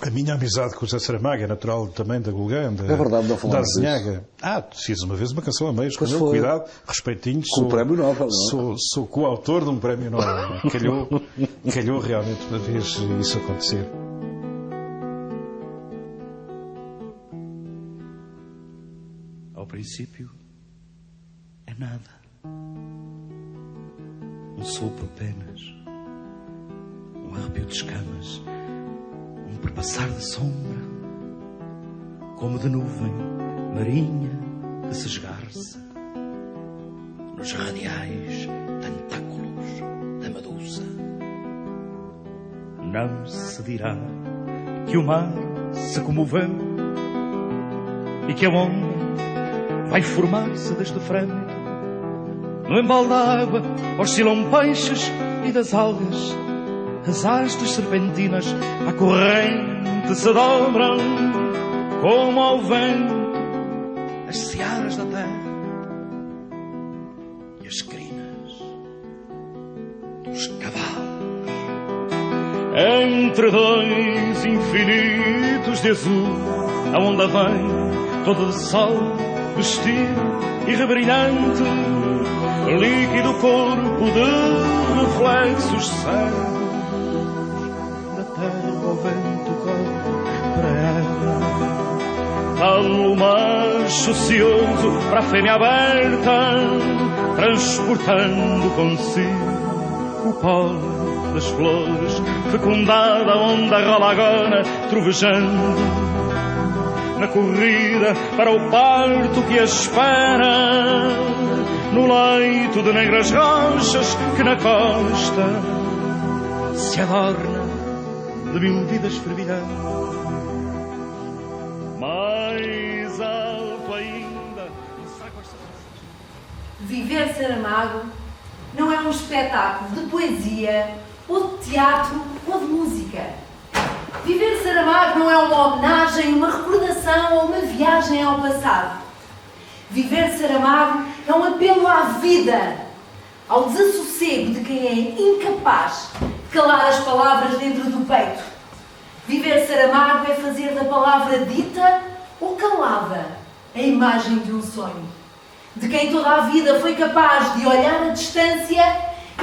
A minha amizade com o José Saramago é natural também da Gulgã, É verdade, não da falamos Azinhaga. Fiz uma vez uma canção a meios com ele, foi. cuidado, respeitinho. Com o Prémio Nobel, não é? Sou coautor de um Prémio Nobel. Calhou realmente uma vez isso acontecer. Ao princípio é nada. Um sopro apenas. Um arrepio de escamas. Um perpassar de sombra. Como de nuvem marinha que se esgarça nos radiais tentáculos da medusa. Não se dirá que o mar se comoveu e que a onda vai formar-se deste frêmito. No embalo da água oscilam peixes e das algas. As hastes serpentinas à corrente se dobram como ao vento as searas da terra e as crinas dos cavalos. Entre dois infinitos de azul, a onda vem toda de sol, vestido e rebrilhante, líquido corpo de reflexos cegos. Da terra o vento corre para ela, tal o macho ocioso para a fêmea aberta, transportando consigo o pólen das flores, fecundada a onda rola agora, trovejando na corrida para o parto que a espera, no leito de negras rochas que na costa se adorna de mil vidas fervilhantes. Mais alto ainda. Viver Saramago não é um espetáculo de poesia, ou de teatro, ou de música. Viver Saramago não é uma homenagem, uma recordação ou uma viagem ao passado. Viver Saramago é um apelo à vida, ao desassossego de quem é incapaz de calar as palavras dentro do peito. Viver Saramago é fazer da palavra dita ou calada a imagem de um sonho, de quem toda a vida foi capaz de olhar à distância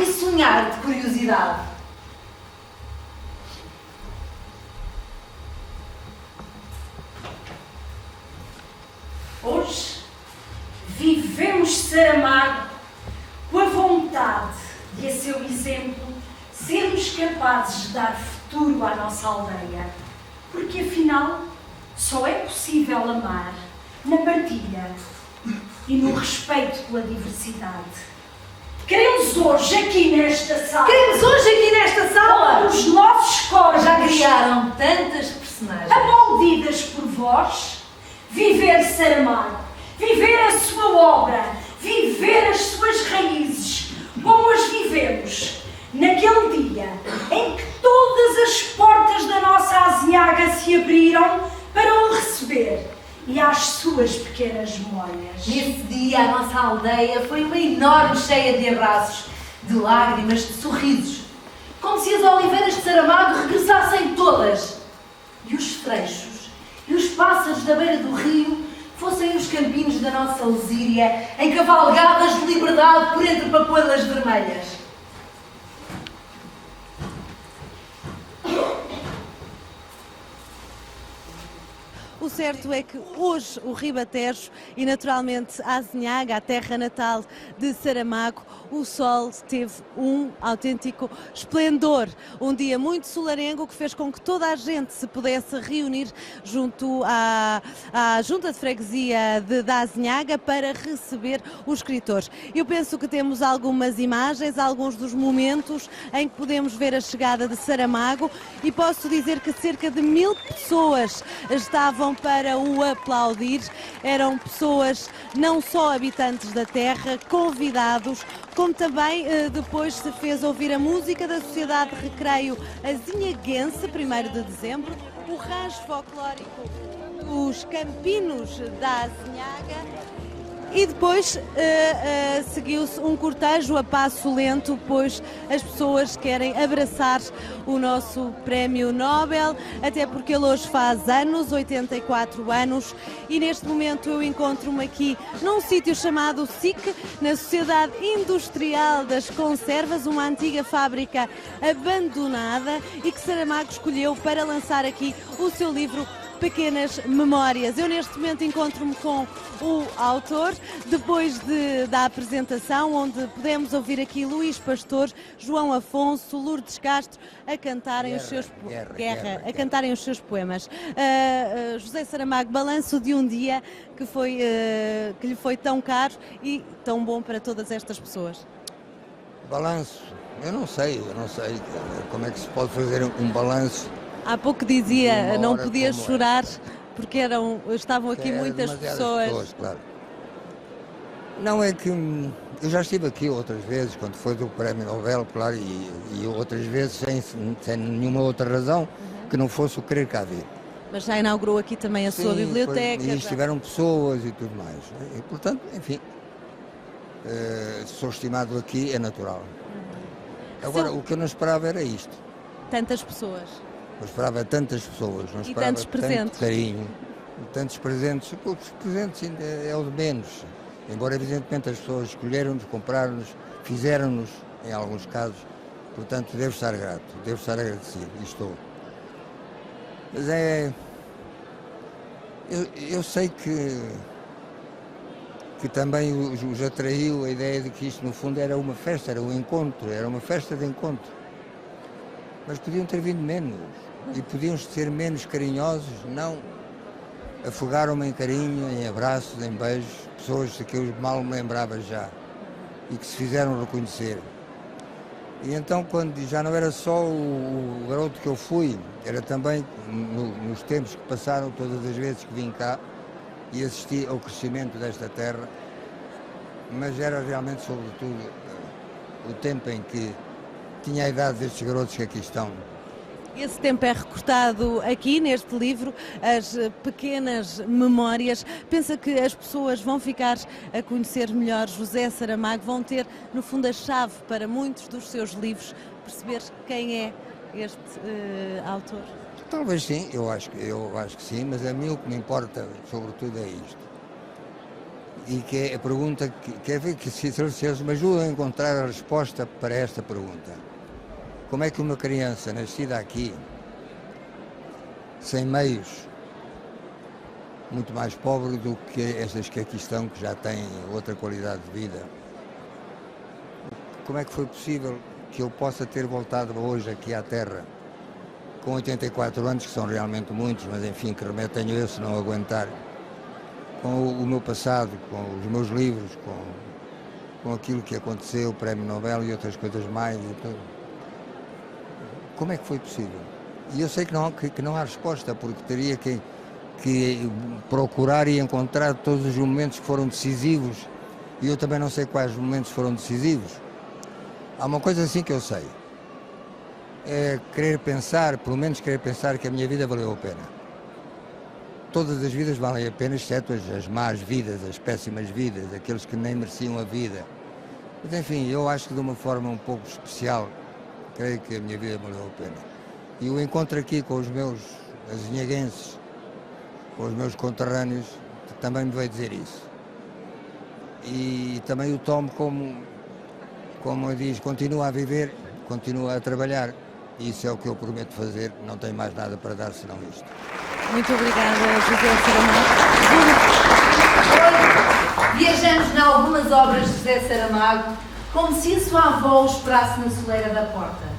e sonhar de curiosidade. Hoje vivemos Saramago com a vontade de, a seu exemplo, sermos capazes de dar futuro à nossa aldeia, porque afinal só é possível amar na partilha e no respeito pela diversidade. Queremos hoje aqui nesta sala os nossos corpos Já criaram tantas personagens. aplaudidas por vós, viver Saramago, viver a sua obra, viver as suas raízes, como as vivemos naquele dia em que todas as portas da nossa Azinhaga se abriram para o receber e às suas pequenas memórias. Nesse dia, a nossa aldeia foi uma enorme cheia de abraços, de lágrimas, de sorrisos. Como se as oliveiras de Saramago regressassem todas. E os freixos e os pássaros da beira do rio fossem os campinos da nossa Lesíria, em cavalgadas de liberdade por entre papoilas vermelhas. O certo é que hoje o Ribatejo e naturalmente a Azinhaga, a terra natal de Saramago, o sol teve um autêntico esplendor. Um dia muito solarengo que fez com que toda a gente se pudesse reunir junto à Junta de Freguesia da Azinhaga para receber os escritores. Eu penso que temos algumas imagens, alguns dos momentos em que podemos ver a chegada de Saramago e posso dizer que cerca de 1000 pessoas estavam para o aplaudir. Eram pessoas não só habitantes da terra, convidados, como também depois se fez ouvir a música da Sociedade de Recreio Azinhaguense, 1º de dezembro, o rancho folclórico, os campinos da Azinhaga E depois seguiu-se um cortejo a passo lento, pois as pessoas querem abraçar o nosso Prémio Nobel, até porque ele hoje faz anos, 84 anos, e neste momento eu encontro-me aqui num sítio chamado SIC, na Sociedade Industrial das Conservas, uma antiga fábrica abandonada e que Saramago escolheu para lançar aqui o seu livro Pequenas Memórias. Eu neste momento encontro-me com o autor, depois da apresentação, onde podemos ouvir aqui Luís Pastor, João Afonso, Lourdes Castro a cantarem os seus cantarem os seus poemas. José Saramago, balanço de um dia que lhe foi tão caro e tão bom para todas estas pessoas. Balanço? Eu não sei como é que se pode fazer um balanço. Há pouco dizia, não podia chorar, porque estavam aqui muitas pessoas. Claro. Não é que eu já estive aqui outras vezes, quando foi do Prémio Nobel, claro, e outras vezes sem nenhuma outra razão que não fosse o querer cá vir. Mas já inaugurou aqui também a sua biblioteca. E estiveram pessoas e tudo mais. E, portanto, enfim, sou estimado aqui, é natural. Agora, o que eu não esperava era isto. Tantas pessoas. Eu esperava tantas pessoas, não esperava tantos presentes. Tanto carinho, tantos presentes. Os presentes ainda é o de menos. Embora, evidentemente, as pessoas escolheram-nos, compraram-nos, fizeram-nos, em alguns casos. Portanto, devo estar grato, devo estar agradecido, e estou. Mas eu sei que também os atraiu a ideia de que isto, no fundo, era uma festa, era um encontro, era uma festa de encontro. Mas podiam ter vindo menos, e podiam ser menos carinhosos, não. Afogaram-me em carinho, em abraços, em beijos, pessoas que eu mal me lembrava já, e que se fizeram reconhecer. E então, quando já não era só o garoto que eu fui, era também, nos tempos que passaram, todas as vezes que vim cá, e assisti ao crescimento desta terra, mas era realmente, sobretudo, o tempo em que tinha a idade destes garotos que aqui estão. Esse tempo é recortado aqui neste livro, as pequenas memórias. Pensa que as pessoas vão ficar a conhecer melhor José Saramago, vão ter, no fundo, a chave para muitos dos seus livros, perceber quem é este autor? Talvez sim, eu acho que sim, mas a mim o que me importa, sobretudo, é isto. E que é a pergunta que é ver que se eles me ajudam a encontrar a resposta para esta pergunta. Como é que uma criança nascida aqui, sem meios, muito mais pobre do que estas que aqui estão, que já têm outra qualidade de vida, como é que foi possível que eu possa ter voltado hoje aqui à Terra, com 84 anos, que são realmente muitos, mas enfim, que remédio tenho eu se não aguentar, com o meu passado, com os meus livros, com aquilo que aconteceu, o Prémio Nobel e outras coisas mais e tudo. Como é que foi possível? E eu sei que não há resposta, porque teria que procurar e encontrar todos os momentos que foram decisivos, e eu também não sei quais momentos foram decisivos. Há uma coisa assim que eu sei, é querer pensar, pelo menos querer pensar que a minha vida valeu a pena. Todas as vidas valem a pena, exceto as más vidas, as péssimas vidas, aqueles que nem mereciam a vida. Mas enfim, eu acho que de uma forma um pouco especial, creio que a minha vida valeu a pena. E o encontro aqui com os meus azinhaguenses, com os meus conterrâneos, também me veio dizer isso. E também o tomo como eu diz, continua a viver, continua a trabalhar. E isso é o que eu prometo fazer, não tenho mais nada para dar senão isto. Muito obrigada, José Saramago. Viajamos em algumas obras de José Saramago, como se a sua avó o esperasse na soleira da porta.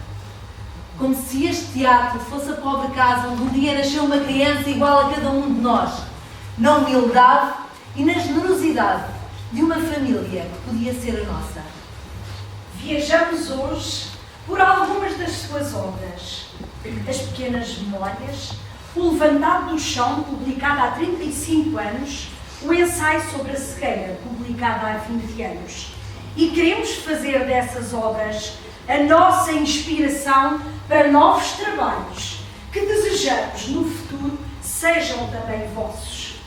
Como se este teatro fosse a pobre casa onde um dia nasceu uma criança igual a cada um de nós, na humildade e na generosidade de uma família que podia ser a nossa. Viajamos hoje por algumas das suas obras. As Pequenas Memórias, O Levantado do Chão, publicado há 35 anos, o Ensaio sobre a Cegueira, publicado há 20 anos. E queremos fazer dessas obras a nossa inspiração para novos trabalhos que desejamos no futuro sejam também vossos.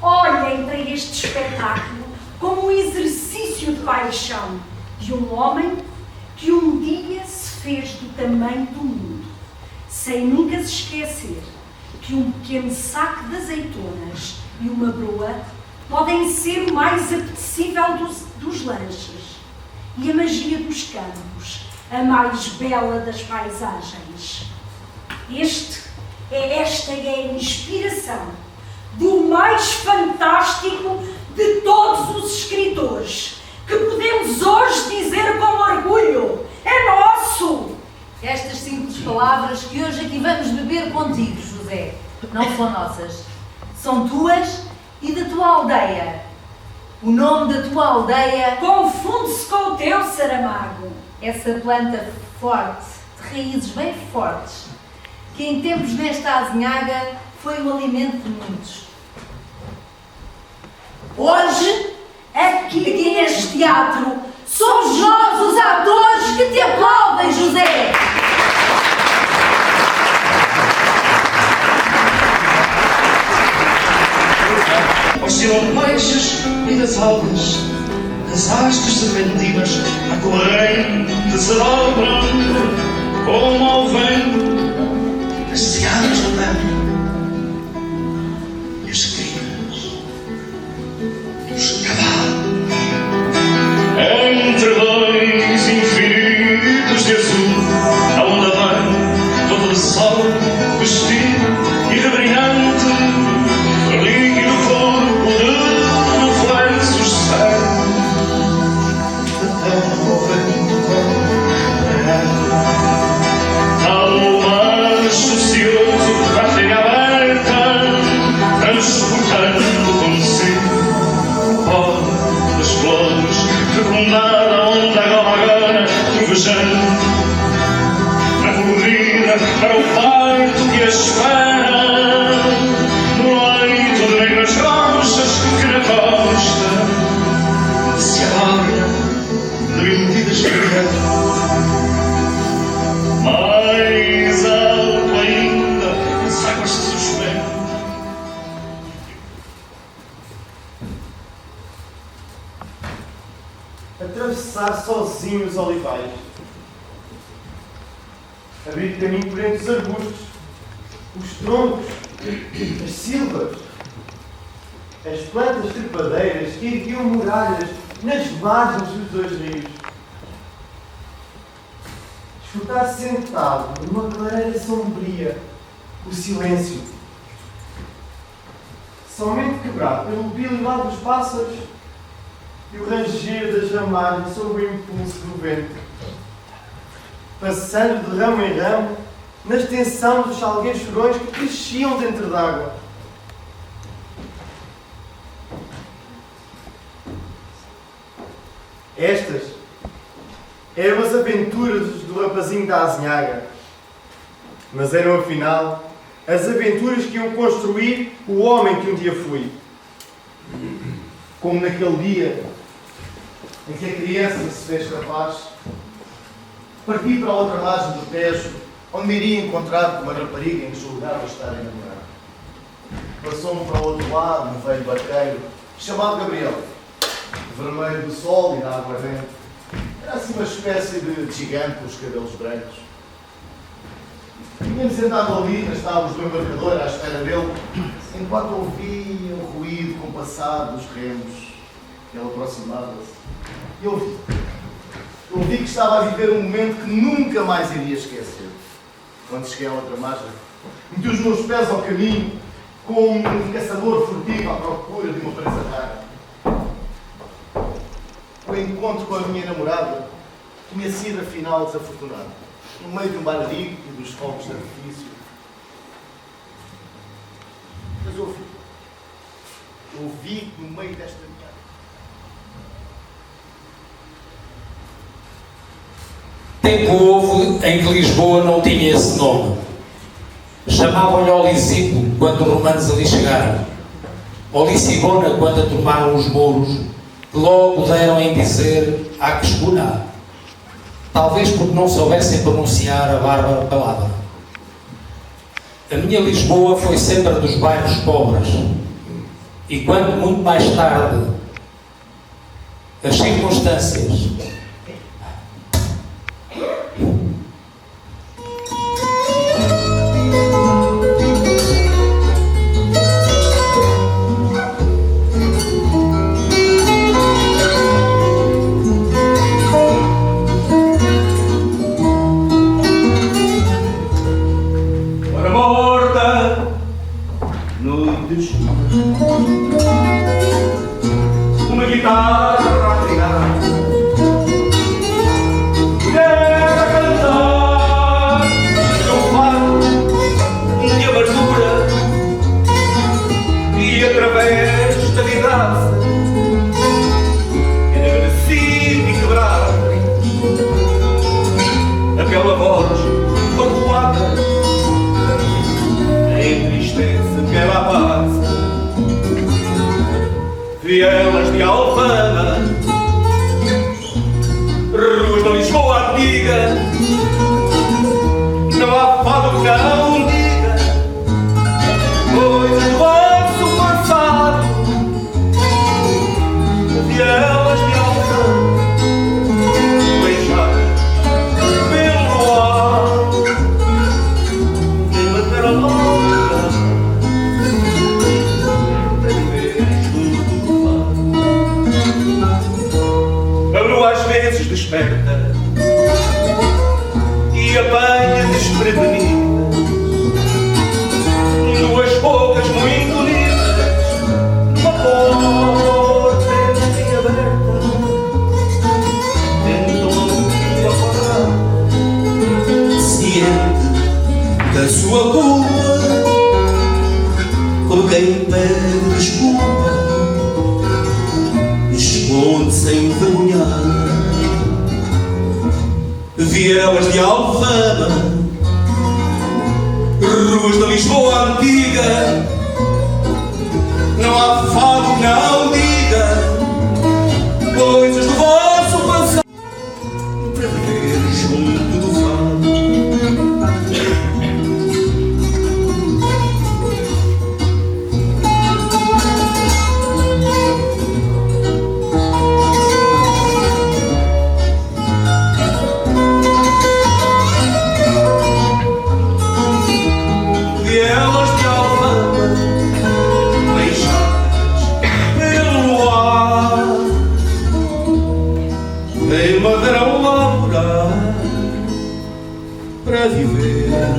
Olhem para este espetáculo como um exercício de paixão de um homem que um dia se fez do tamanho do mundo, sem nunca se esquecer que um pequeno saco de azeitonas e uma broa podem ser o mais apetecível dos lanches e a magia dos campos, a mais bela das paisagens. Esta é a inspiração do mais fantástico de todos os escritores, que podemos hoje dizer com orgulho: é nosso! Estas simples palavras que hoje aqui vamos beber contigo, José, não são nossas. São tuas e da tua aldeia. O nome da tua aldeia confunde-se com o teu, Saramago. Essa planta forte, de raízes bem fortes, que em tempos nesta azinhaga foi o alimento de muitos. Hoje, aqui neste teatro, somos nós os atores que te aplaudem, José! Aos silopeixes e das algas, das hastes serpentinas, a corrente se dobra como ao vento das cianas da terra e as crinas dos cavalos. Entre dois infinitos de azul, a onda vem toda de sol, vestida e rebrilhante, líquido corpo de reflexos de céu, da terra ao vento. Ao mar ocioso, a terra aberta, transportando consigo o pó das flores, fecundada a onda agora trovejante, na corrida para o parto que a espera, no leito de negras rochas que na costa se alarga de vendidas de guerra. Mais alto ainda, as águas se suspendem. Atravessar sozinho os olivais, abrir caminho por entre os arbustos, os troncos, as silvas, as plantas trepadeiras que erguiam muralhas nas margens dos dois rios. Escutar sentado numa clareira sombria o silêncio, somente quebrado pelo bililar dos pássaros e o ranger das ramalhas sob o impulso do vento, passando de ramo em ramo na extensão dos salgueiros chorões que cresciam dentro d'água. Estas eram as aventuras do rapazinho da azinhaga, mas eram afinal as aventuras que iam construir o homem que um dia fui. Como naquele dia em que a criança se fez capaz, parti para a outra margem do Tejo, onde me iria encontrar com uma rapariga em que julgava estar enamorado. Passou-me para o outro lado, um velho barqueiro, chamado Gabriel, vermelho do sol e da água rente. Era assim uma espécie de gigante com os cabelos brancos. Tínhamos sentado ali nas tábuas do embarcador à espera dele, enquanto ouvia o ruído compassado dos remos. Ele aproximava-se. E ouvi que estava a viver um momento que nunca mais iria esquecer. Quando cheguei à outra margem, meti os meus pés ao caminho, como um caçador furtivo à procura de uma presa rara. O encontro com a minha namorada tinha sido afinal desafortunado, no meio de um barulho e dos fogos de artifício. Mas ouvi que no meio desta viagem tempo houve em que Lisboa não tinha esse nome. Chamavam-lhe Olisipo quando os romanos ali chegaram, ou Lisibona quando a tomaram os mouros, que logo deram em dizer Axcuna, talvez porque não soubessem pronunciar a bárbara palavra. A minha Lisboa foi sempre a dos bairros pobres, e quando muito mais tarde as circunstâncias. Uma guitarra afinada, mulher a cantar, um fado de amargura, e através da vidraça, enegrecida e quebrada, aquela voz magoada entristece pela paz. Vielas de Alfama, ruas da Lisboa antiga, não há fado que não diga coisas do vosso passado. Vielas de Alfama, beijadas pelo luar, sem bater a mão. Às vezes desperta e apanha desprevenidas duas bocas muito unidas numa porta entreaberta, tentou acordar, ciente da sua culpa, como quem pede desculpa, esconde-se envergonhada. Vielas de Alfama, ruas da Lisboa antiga, não há fado que não diga coisas do vosso passado para viver junto do fado. Para viver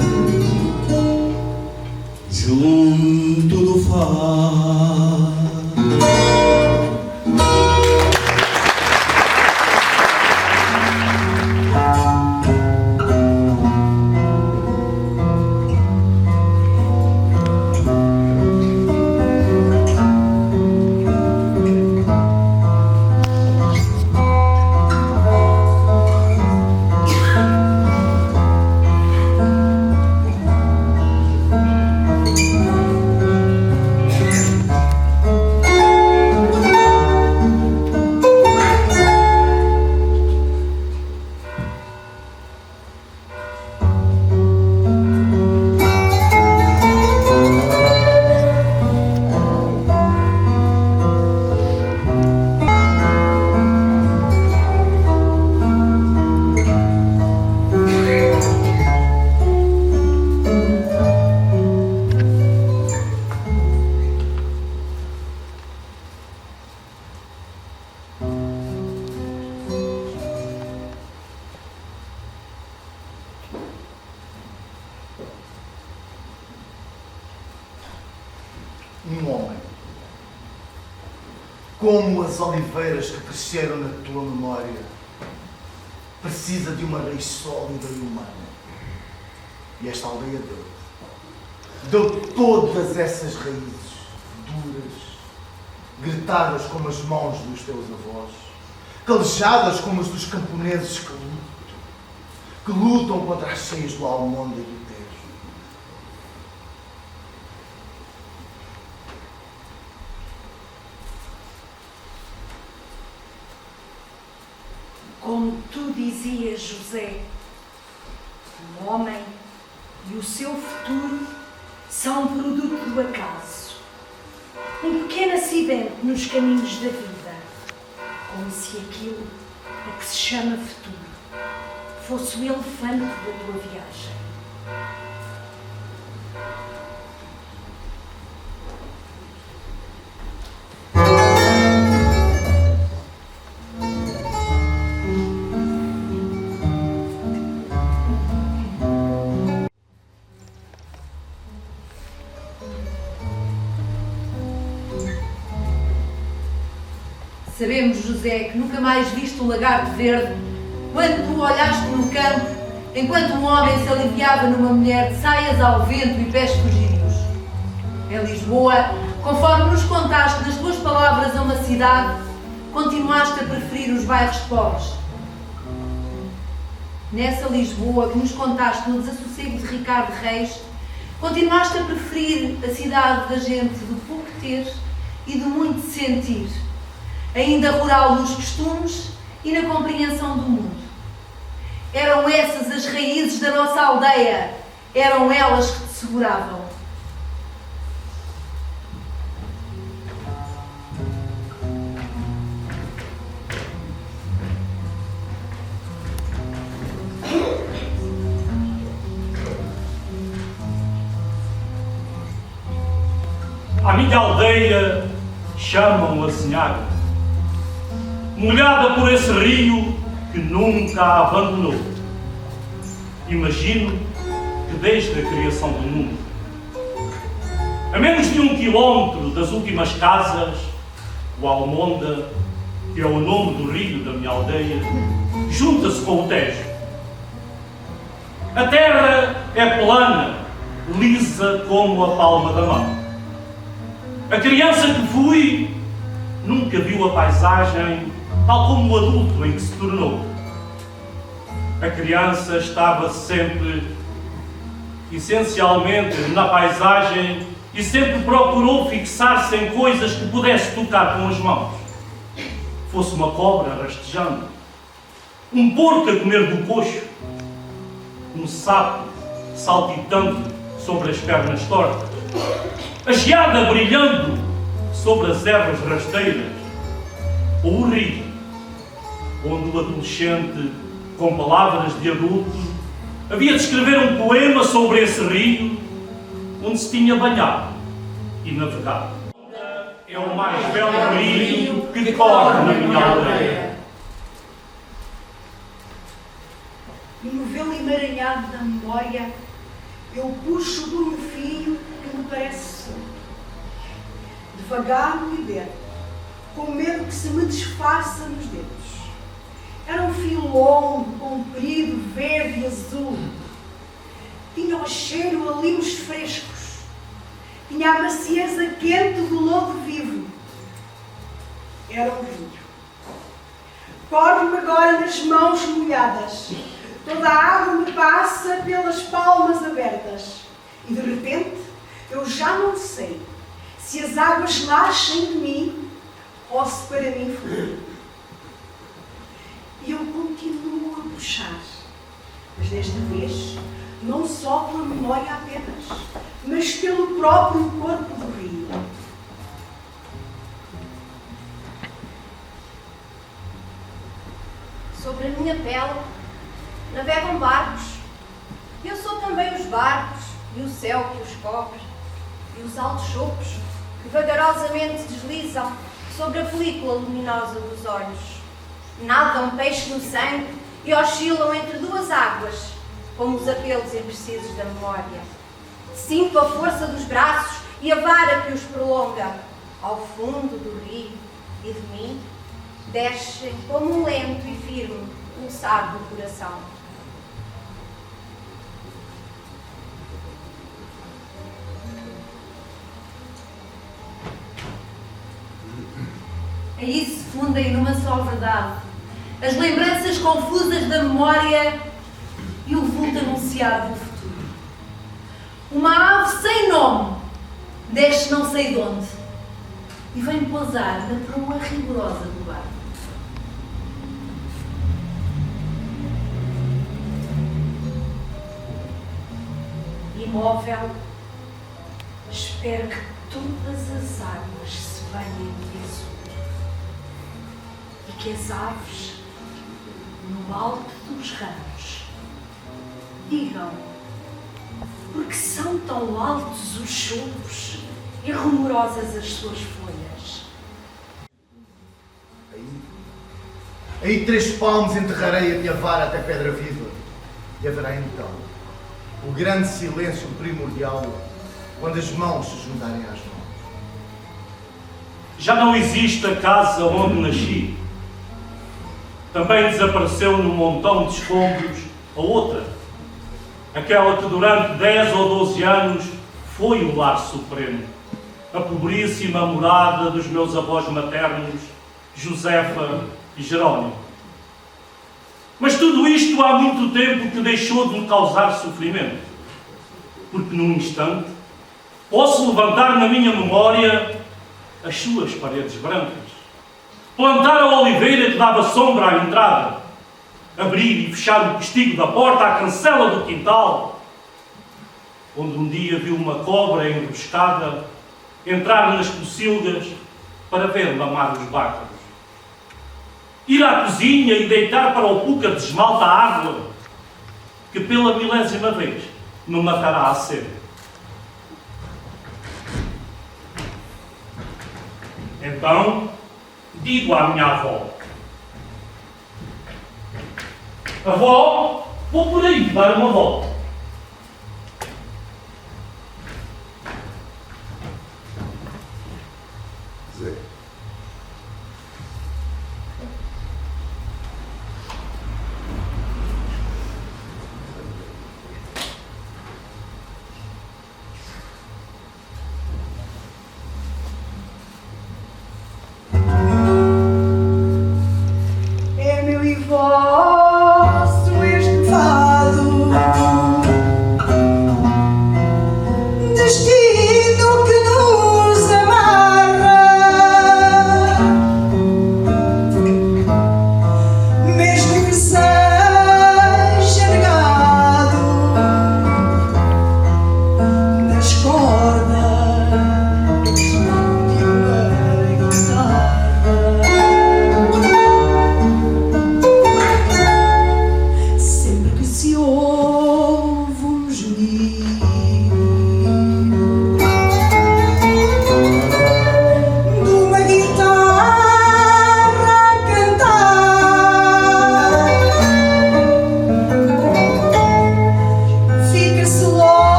junto do fado. Um homem, como as oliveiras que cresceram na tua memória, precisa de uma raiz sólida e humana. E esta aldeia deu todas essas raízes duras, gritadas como as mãos dos teus avós, calejadas como as dos camponeses que lutam contra as cheias do Almonda e do Tejo. Como tu dizias, José, o homem e o seu futuro são produto do acaso. Um pequeno acidente nos caminhos da vida, Como se aquilo a que se chama futuro fosse o elefante da tua viagem. Sabemos, José, que nunca mais viste o lagarto verde quando tu olhaste no campo, enquanto um homem se aliviava numa mulher de saias ao vento e pés fugidos. Em Lisboa, conforme nos contaste nas tuas palavras a uma cidade, continuaste a preferir os bairros pobres. Nessa Lisboa que nos contaste no Desassossego de Ricardo Reis, continuaste a preferir a cidade da gente do pouco ter e do muito sentir, ainda rural nos costumes e na compreensão do mundo. Eram essas as raízes da nossa aldeia, eram elas que te seguravam. A minha aldeia chamam a Senhaga, molhada por esse rio que nunca a abandonou. Imagino que desde a criação do mundo, a menos de 1 quilómetro das últimas casas, o Almonda, que é o nome do rio da minha aldeia, junta-se com o Tejo. A terra é plana, lisa como a palma da mão. A criança que fui nunca viu a paisagem tal como o adulto em que se tornou. A criança estava sempre, essencialmente, na paisagem e sempre procurou fixar-se em coisas que pudesse tocar com as mãos. Fosse uma cobra rastejando, um porco a comer do coxo, um sapo saltitando sobre as pernas tortas, a geada brilhando sobre as ervas rasteiras, ou o rio, onde o adolescente, com palavras de adulto, havia de escrever um poema sobre esse rio, onde se tinha banhado e navegado. É o mais belo rio que corre na minha aldeia. No novelo emaranhado da memória, eu puxo de um fio que me parece solto. Devagar me liberto, com medo que se me desfaça nos dedos. Era um fio longo, comprido, verde e azul. Tinha o cheiro a limos frescos. Tinha a macieza quente do lodo vivo. Era um rio. Corre-me agora nas mãos molhadas. Toda a água me passa pelas palmas abertas. E de repente, eu já não sei se as águas nascem de mim ou se para mim fluem. E eu continuo a puxar, mas desta vez não só pela memória apenas, mas pelo próprio corpo do rio. Sobre a minha pele navegam barcos. Eu sou também os barcos, e o céu que os cobre, e os altos chopos que vagarosamente deslizam sobre a película luminosa dos olhos. Nadam peixe no sangue e oscilam entre duas águas, como os apelos imprecisos da memória. Sinto a força dos braços e a vara que os prolonga. Ao fundo do rio e de mim, descem como um lento e firme pulsar do coração. Aí se fundem numa só verdade as lembranças confusas da memória e o vulto anunciado do futuro. Uma ave sem nome desce não sei de onde e vem pousar na proa rigorosa do barco. Imóvel, espero que todas as águas se banhem de azul. e que as aves, no alto dos ramos, digam, porque são tão altos os chopos e rumorosas as suas folhas. Aí 3 palmos enterrarei a minha vara até pedra viva, e haverá então o grande silêncio primordial, quando as mãos se juntarem às mãos. Já não existe a casa onde nasci. Também desapareceu num montão de escombros a outra, aquela que durante 10 ou 12 anos foi o lar supremo, a pobríssima morada dos meus avós maternos, Josefa e Jerónimo. Mas tudo isto há muito tempo que deixou de me causar sofrimento, porque num instante posso levantar na minha memória as suas paredes brancas, plantar a oliveira que dava sombra à entrada, abrir e fechar o postigo da porta à cancela do quintal, onde um dia vi uma cobra enroscada entrar nas pocilgas para ver mamar os bácaros. Ir à cozinha e deitar para o puca de esmalta a água, que pela 1000ª vez me matará a sede. Então, digo à minha avó: avó, vou por aí dar uma volta. Zé. É meu e vosso este fado.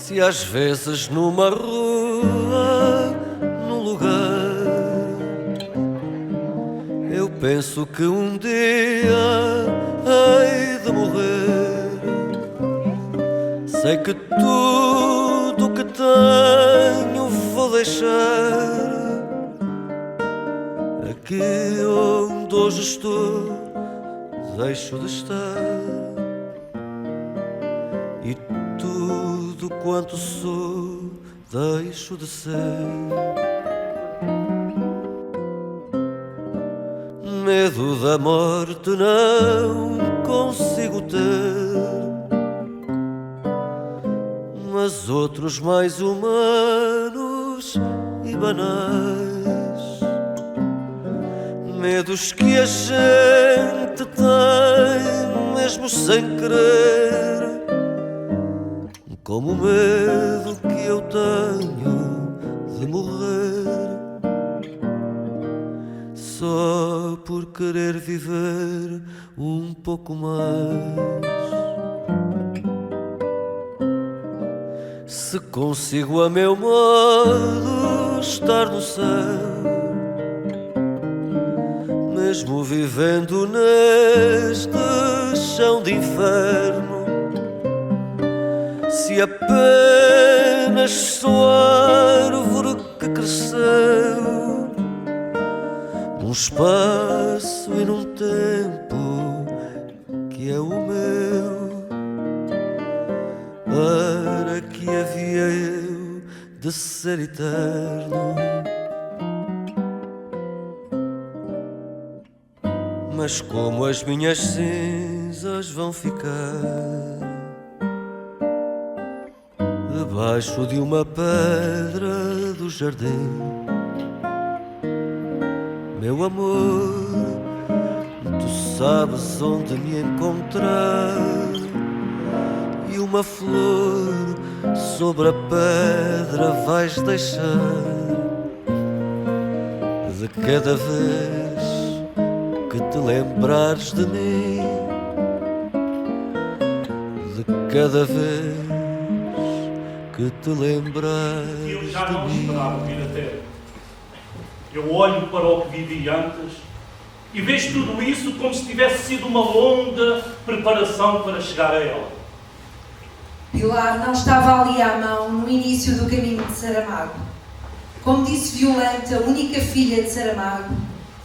Se às vezes numa rua, num lugar, eu penso que um dia hei de morrer, sei que tudo que tenho vou deixar aqui onde hoje estou, deixo de estar, e tudo quanto sou deixo de ser. Medo da morte não consigo ter, mas outros mais humanos e banais, medos que a gente tem mesmo sem querer, como o medo que eu tenho de morrer, só por querer viver um pouco mais. Se consigo a meu modo estar no céu, mesmo vivendo neste chão de inferno, se apenas sou árvore que cresceu num espaço e num tempo que é o meu, para que havia eu de ser eterno? Mas como as minhas cinzas vão ficar debaixo de uma pedra do jardim, meu amor, tu sabes onde me encontrar, e uma flor sobre a pedra vais deixar de cada vez que te lembrares de mim, de cada vez que te lembrares de mim. Eu já não esperava vir a ter. Eu olho para o que vivi antes e vejo tudo isso como se tivesse sido uma longa preparação para chegar a ela. Pilar não estava ali à mão no início do caminho de Saramago. Como disse Violante, a única filha de Saramago,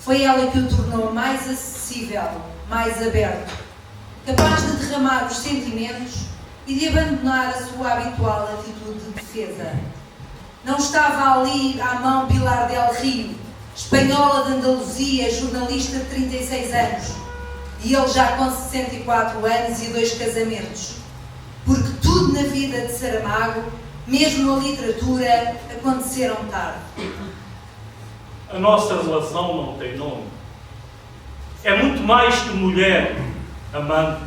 foi ela que o tornou mais acessível, mais aberto, capaz de derramar os sentimentos e de abandonar a sua habitual atitude de defesa. Não estava ali à mão Pilar del Rio, espanhola de Andaluzia, jornalista de 36 anos, e ele já com 64 anos e 2 casamentos. Porque tudo na vida de Saramago, mesmo a literatura, aconteceram tarde. A nossa relação não tem nome. É muito mais que mulher, amante,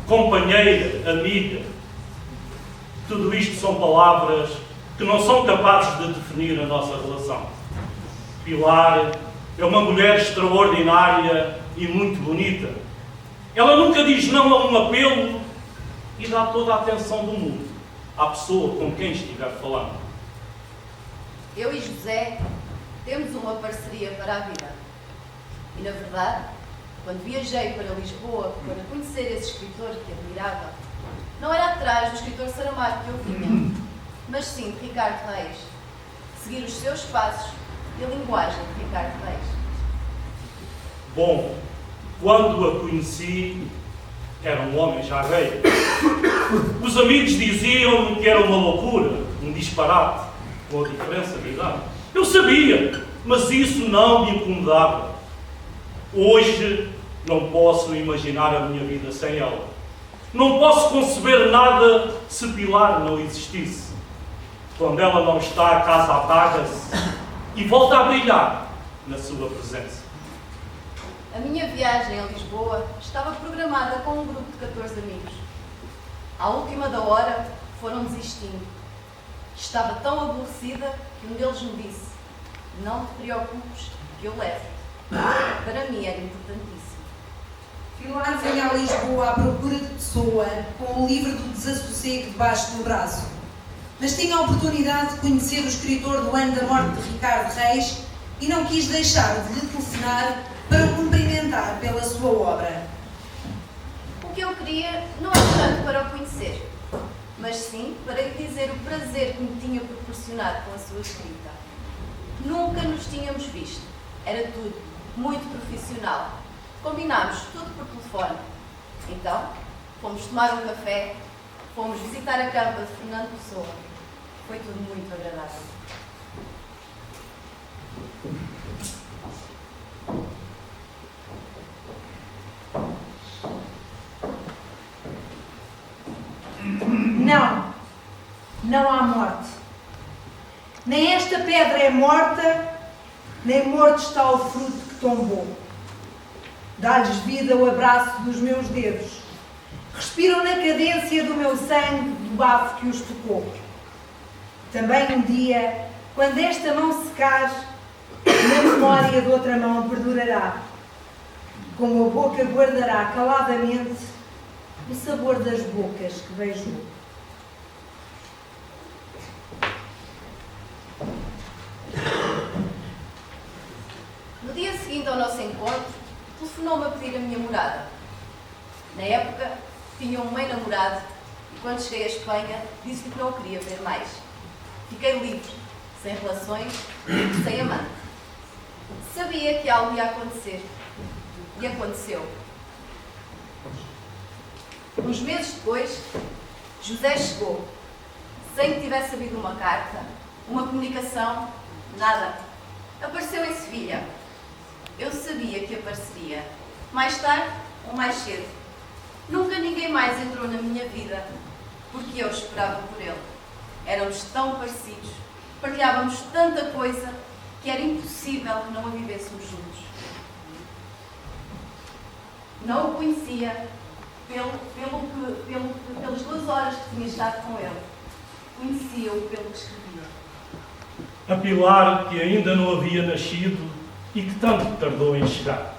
companheira, amiga. Tudo isto são palavras que não são capazes de definir a nossa relação. Pilar é uma mulher extraordinária e muito bonita. Ela nunca diz não a um apelo e dá toda a atenção do mundo à pessoa com quem estiver falando. Eu e José temos uma parceria para a vida. E, na verdade, quando viajei para Lisboa para conhecer esse escritor que admirava, não era atrás do escritor Saramago que eu vinha, mas sim de Ricardo Reis. Seguir os seus passos e a linguagem de Ricardo Reis. Bom, quando a conheci, era um homem já velho. Os amigos diziam-me que era uma loucura, um disparate, com a diferença de idade. Eu sabia, mas isso não me incomodava. Hoje não posso imaginar a minha vida sem ela. Não posso conceber nada se Pilar não existisse. Quando ela não está, a casa apaga-se e volta a brilhar na sua presença. A minha viagem a Lisboa estava programada com um grupo de 14 amigos. À última da hora, foram desistindo. Estava tão aborrecida que um deles me disse: não te preocupes, que eu levo-te. Para mim era importantíssimo. Pilar vem a Lisboa à procura de Pessoa, com o livro do Desassossego debaixo do braço. mas tinha a oportunidade de conhecer o escritor do ano da morte de Ricardo Reis e não quis deixar de lhe telefonar para o cumprimentar pela sua obra. O que eu queria não era tanto para o conhecer, mas sim para lhe dizer o prazer que me tinha proporcionado com a sua escrita. Nunca nos tínhamos visto. Era tudo muito profissional. Combinámos tudo por telefone. Então, fomos tomar um café, fomos visitar a campa de Fernando Pessoa. Foi tudo muito agradável. Não há morte. Nem esta pedra é morta, nem morto está o fruto que tombou. Dá-lhes vida o abraço dos meus dedos. Respiram na cadência do meu sangue, do bafo que os tocou. Também um dia, quando esta mão secar, na memória de outra mão perdurará. Como a boca guardará caladamente o sabor das bocas que beijou. No dia seguinte ao nosso encontro, telefonou-me a pedir a minha morada. Na época, tinha um meio namorado e quando cheguei à Espanha, disse-lhe que não o queria ver mais. Fiquei livre, sem relações, sem amante. Sabia que algo ia acontecer. E aconteceu. Uns meses depois, José chegou, sem que tivesse havido uma carta, uma comunicação, nada. Apareceu em Sevilha. Eu sabia que apareceria, mais tarde ou mais cedo. Nunca ninguém mais entrou na minha vida, porque eu esperava por ele. Éramos tão parecidos, partilhávamos tanta coisa, que era impossível que não a vivêssemos juntos. Não o conhecia pelas 2 horas que tinha estado com ele. Conhecia-o pelo que escrevia. A Pilar que ainda não havia nascido e que tanto tardou em chegar.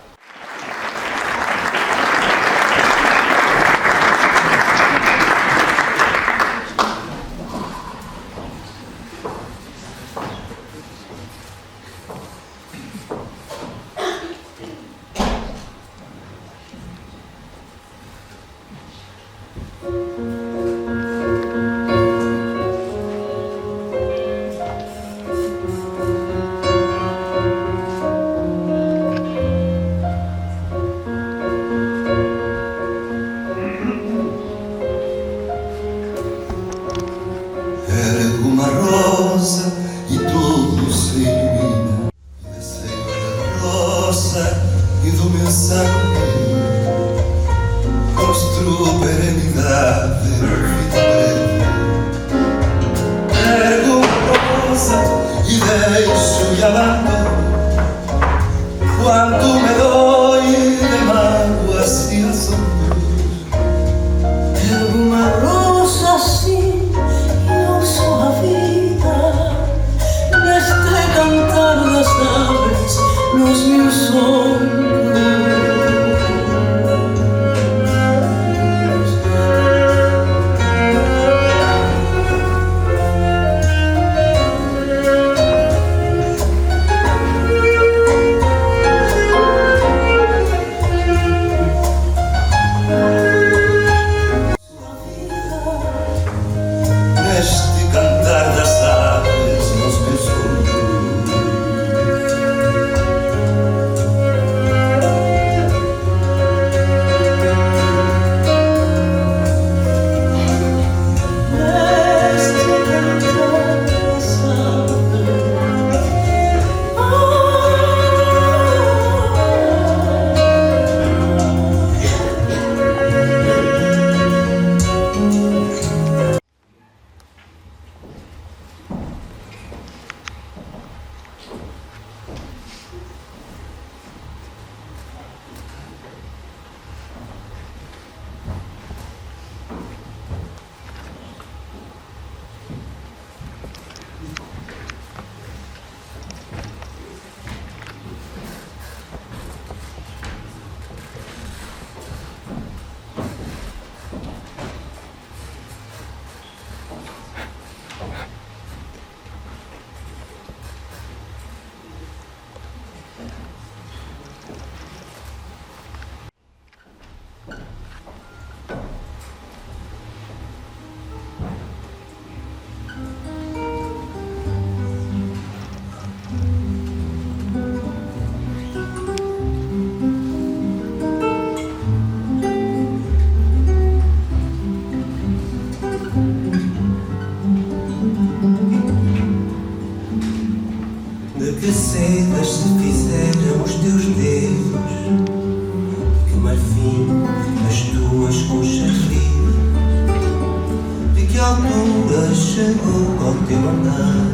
altura chegou ao teu andar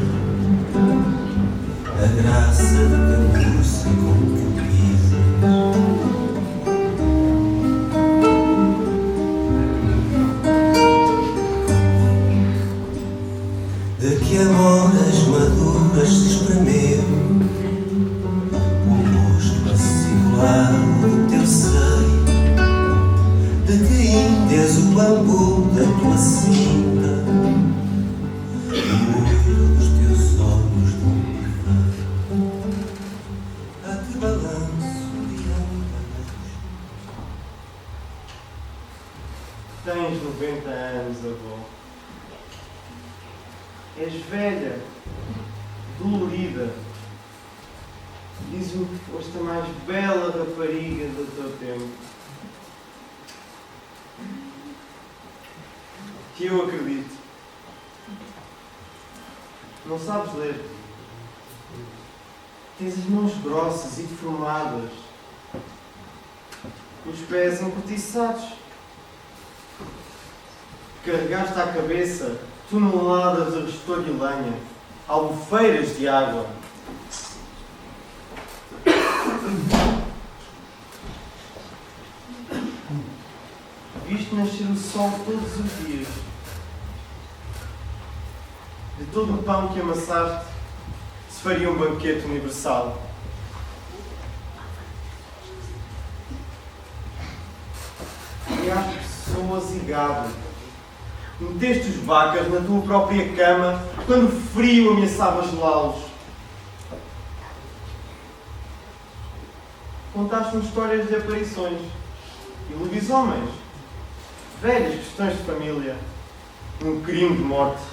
a graça de camurça com que de que amoras maduras se espremeu o rosto aciculado do teu seio, de que índias o bambu da tua cinta e o olho dos teus olhos de um pivã, a que balanço de andas. Tens 90 anos, avó. És velha, dolorida. Diz-me que foste a mais bela rapariga do teu tempo. Que eu acredito. Não sabes ler. Tens as mãos grossas e deformadas. Os pés encurtiçados. Carregaste à cabeça toneladas de restolho e lenha, albufeiras de água. Viste nascer o sol todos os dias. De todo o pão que amassaste, se faria um banquete universal. Criaste pessoas e gado. Meteste os vacas na tua própria cama quando o frio ameaçava gelá-los. Contaste-me histórias de aparições e lobisomens, velhas questões de família, um crime de morte.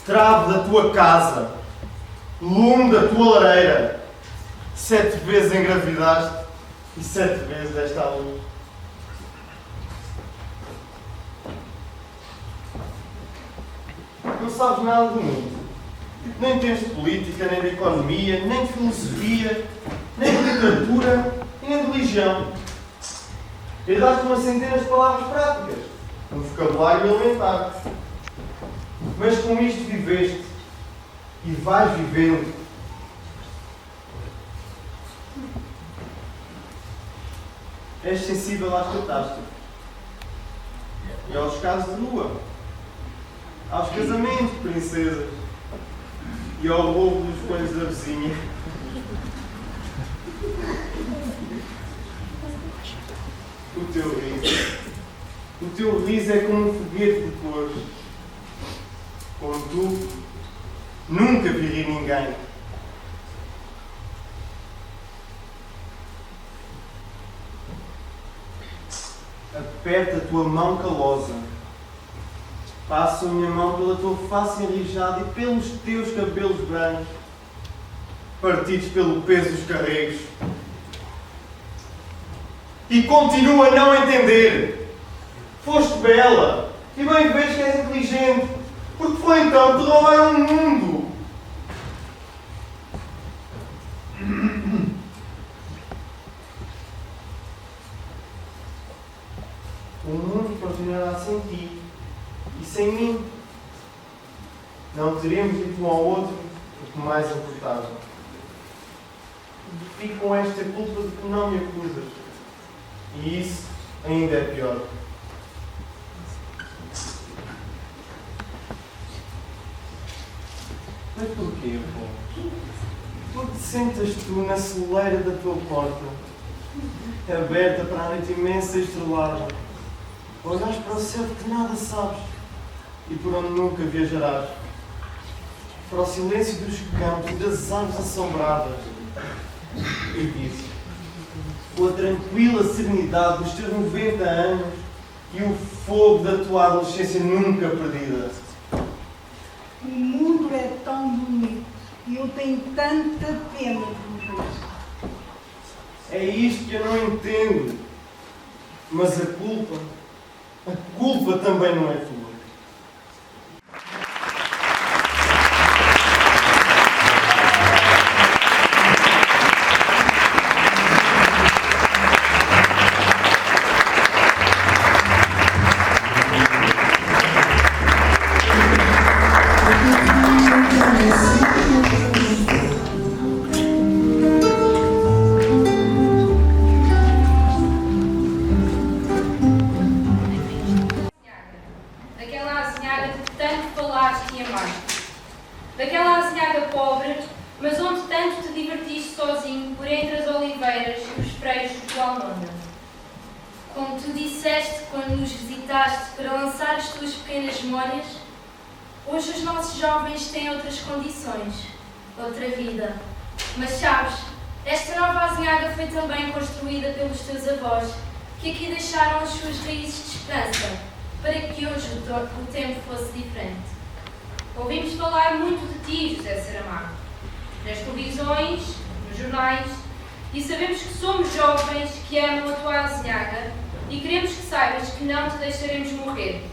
Trave da tua casa, lume da tua lareira, 7 vezes engravidaste e 7 vezes desta à luz. Não sabes nada do mundo. Nem entendes de política, nem de economia, nem de filosofia, nem de literatura, nem de religião. Herdaste umas centenas de palavras práticas, um vocabulário elementar. Mas com isto viveste e vais vivendo. És sensível às catástrofes e aos casos de lua, aos casamentos de princesas e ao roubo dos coelhos da vizinha. O teu riso é como um foguete de cores. Como tu, nunca vi rir ninguém. Aperta a tua mão calosa. Passo a minha mão pela tua face enrijada e pelos teus cabelos brancos, partidos pelo peso dos carregos. E continuo a não entender. Foste bela, e bem vês que és inteligente, porque foi então que te roubaram o mundo. O mundo continuará sem ti e sem mim. Não teremos de um ao outro o que mais importava. Fico com esta culpa de que não me acusas. E isso ainda é pior. Mas porquê, pô? Porque sentas tu na soleira da tua porta, aberta para a noite imensa e estrelada, olhas para o céu de que nada sabes e por onde nunca viajarás, para o silêncio dos campos e das árvores assombradas, e dizes, com a tranquila serenidade dos teus 90 anos e o fogo da tua adolescência nunca perdida. O mundo é tão bonito e eu tenho tanta pena de morrer. É isto que eu não entendo. Mas a culpa também não é tua. como tu disseste quando nos visitaste para lançar as tuas pequenas memórias, hoje os nossos jovens têm outras condições, outra vida. Mas sabes, esta nova azinhaga foi também construída pelos teus avós, que aqui deixaram as suas raízes de esperança, para que hoje o tempo fosse diferente. Ouvimos falar muito de ti, José Saramago, nas televisões, nos jornais, e sabemos que somos jovens que amam a tua azinhaga e queremos que saibas que não te deixaremos morrer,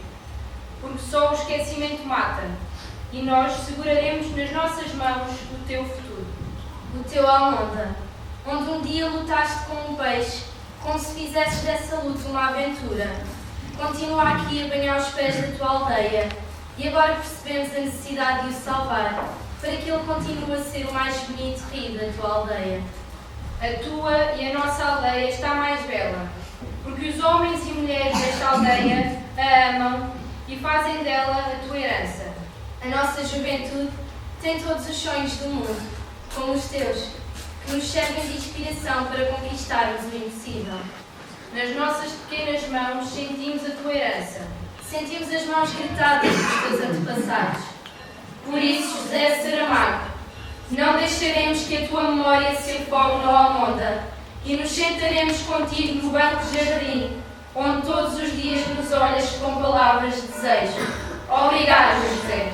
porque só o esquecimento mata, e nós seguraremos nas nossas mãos o teu futuro, o teu Almonda, onde um dia lutaste com um peixe, como se fizesses dessa luta uma aventura. Continua aqui a banhar os pés da tua aldeia, e agora percebemos a necessidade de o salvar, para que ele continue a ser o mais bonito rio da tua aldeia. A tua e a nossa aldeia está mais bela, porque os homens e mulheres desta aldeia a amam e fazem dela a tua herança. A nossa juventude tem todos os sonhos do mundo, como os teus, que nos servem de inspiração para conquistarmos o impossível. Nas nossas pequenas mãos sentimos a tua herança, sentimos as mãos gritadas dos teus antepassados. Por isso, José Saramago, não deixaremos que a tua memória se afogue no Almonda e nos sentaremos contigo no banco de jardim, onde todos os dias nos olhas com palavras de desejo. Obrigado, José.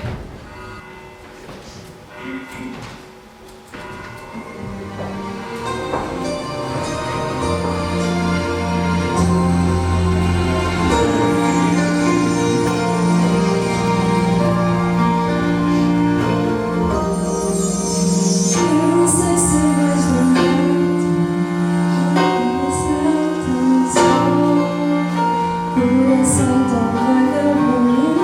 Coração tão vagabundo.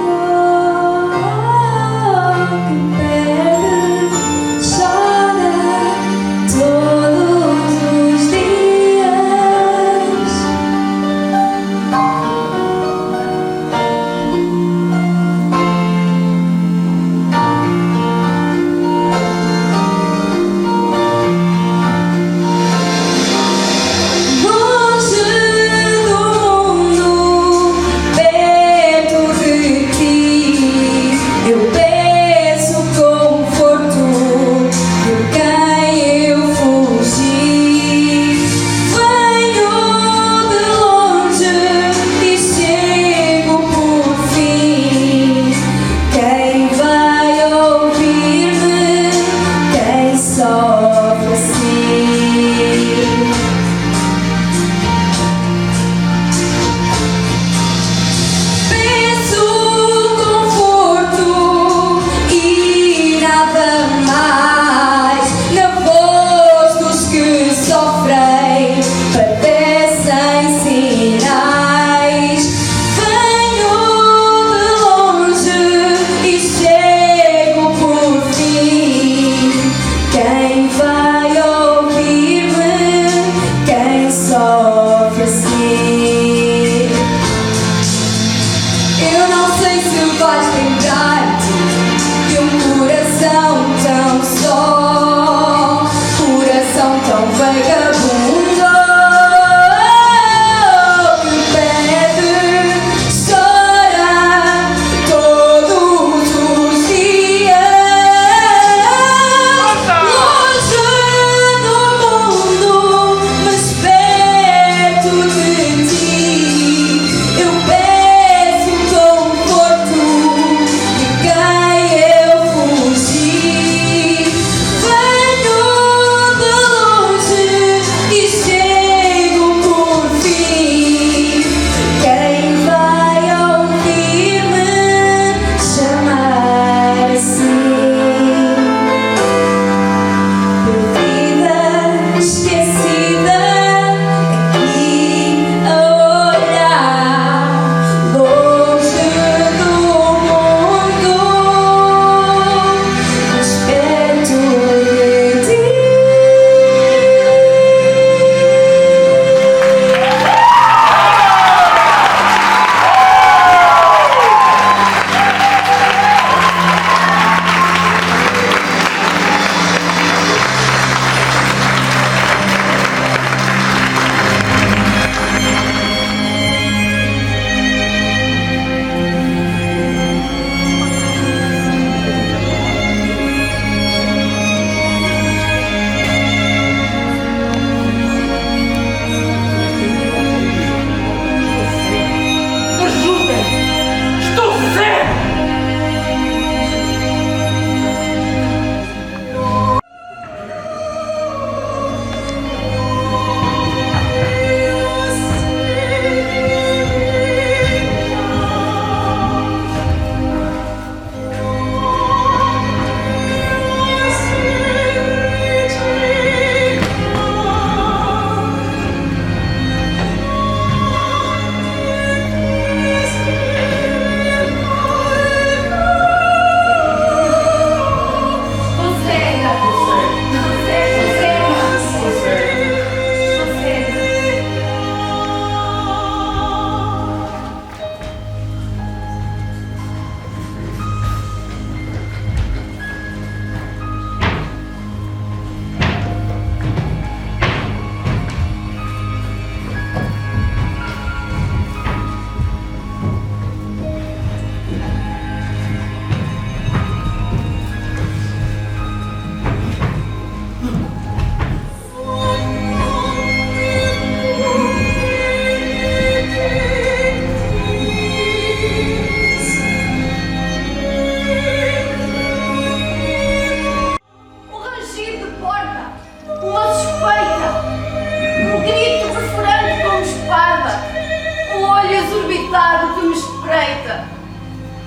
passado que me espreita.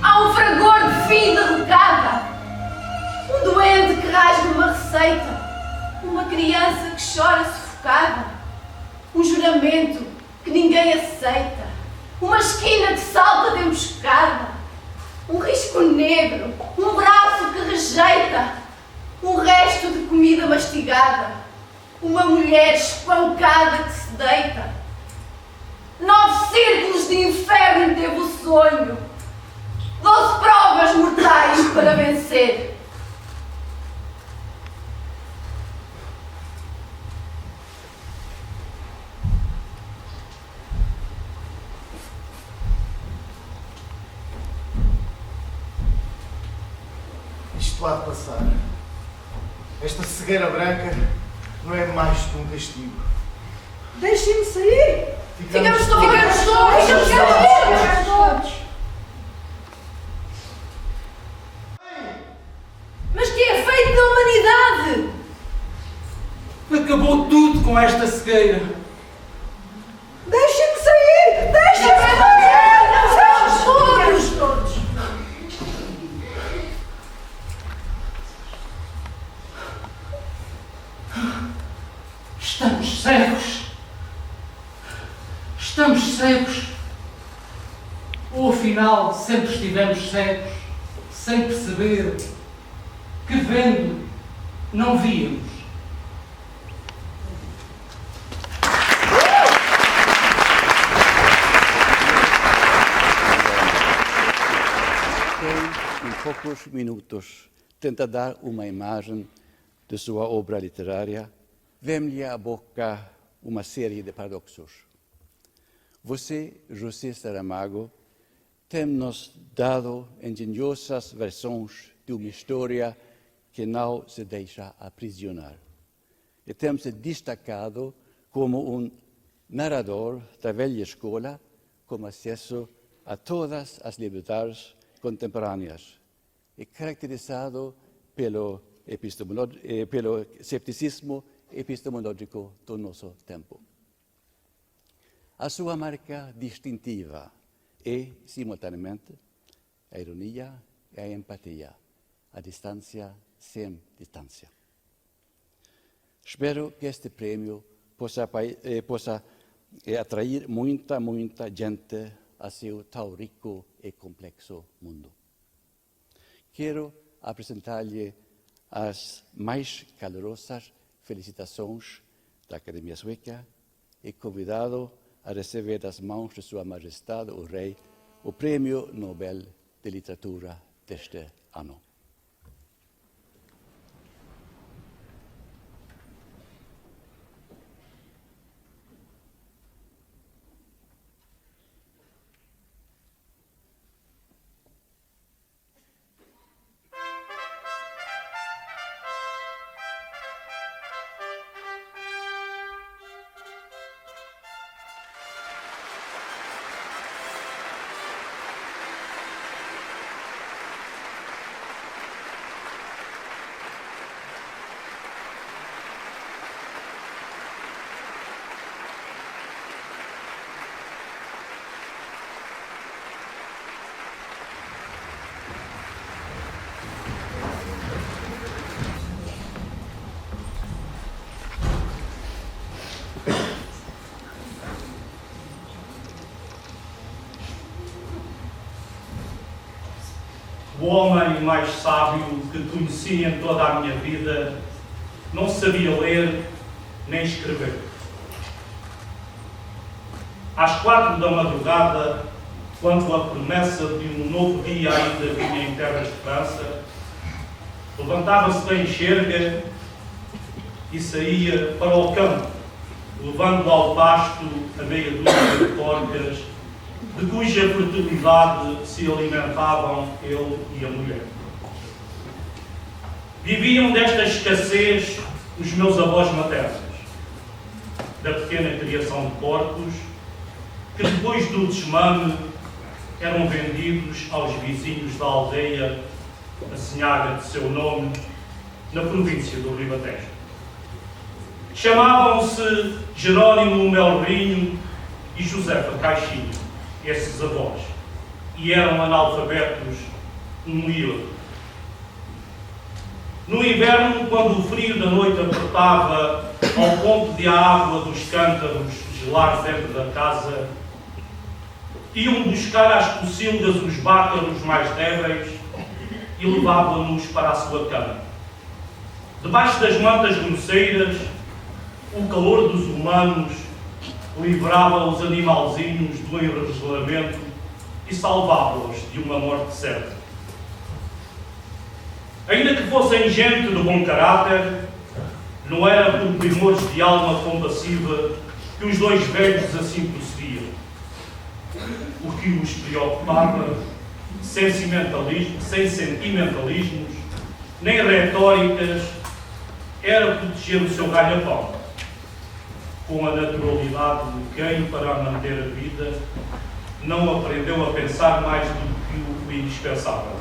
Há um fragor de vida derrocada, um doente que rasga uma receita, uma criança que chora sufocada, um juramento que ninguém aceita, uma esquina que salta de emboscada, um risco negro, um braço que rejeita, um resto de comida mastigada, uma mulher espancada que se deita. 9 círculos de inferno teve o sonho, 12 provas mortais para vencer. Isto há de passar. Esta cegueira branca não é mais que um castigo. Deixem-me sair! Ficamos todos! Mas que é feito da humanidade? Acabou tudo com esta cegueira. Deixem-me sair! Deixem-me sair! Ficamos todos! Estamos cegos. Estamos cegos. Ou afinal sempre estivemos cegos, sem perceber que vendo não víamos. Em poucos minutos tenta dar uma imagem de sua obra literária, vem-lhe à boca uma série de paradoxos. Você, José Saramago, tem-nos dado engenhosas versões de uma história que não se deixa aprisionar. E tem-se destacado como um narrador da velha escola, com acesso a todas as liberdades contemporâneas, e caracterizado pelo cepticismo epistemológico do nosso tempo. A sua marca distintiva é, simultaneamente, a ironia e a empatia, a distância sem distância. Espero que este prêmio possa atrair muita gente a seu tão rico e complexo mundo. Quero apresentar-lhe as mais calorosas felicitações da Academia Sueca e convidado a receber das mãos de Sua Majestade o Rei o Prêmio Nobel de Literatura deste ano. O homem mais sábio que conheci em toda a minha vida não sabia ler nem escrever. Às 4 da madrugada, quando a promessa de um novo dia ainda vinha em terras de França, levantava-se da enxerga e saía para o campo, levando ao pasto a meia dúzia de porcas, de cuja fertilidade se alimentavam ele e a mulher. Viviam desta escassez os meus avós maternos, da pequena criação de porcos, que depois do desmame eram vendidos aos vizinhos da aldeia, a Sinhaga de seu nome, na província do Ribatejo. Chamavam-se Jerónimo Melrinho e Josefa Caixinha. esses avós, e eram analfabetos um miúdo. No inverno, quando o frio da noite apertava ao ponto de a água dos cântaros gelar dentro da casa, iam buscar às pocilgas os bácaros mais débeis e levavam-nos para a sua cama. Debaixo das mantas grosseiras, o calor dos humanos livrava os animalzinhos do enregelamento e salvava-os de uma morte certa. Ainda que fossem gente de bom caráter, não era por primores de alma compassiva que os dois velhos assim procediam. O que os preocupava, sem sentimentalismos, nem retóricas, era proteger o seu ganha-pão, com a naturalidade de quem, para manter a vida, não aprendeu a pensar mais do que o indispensável.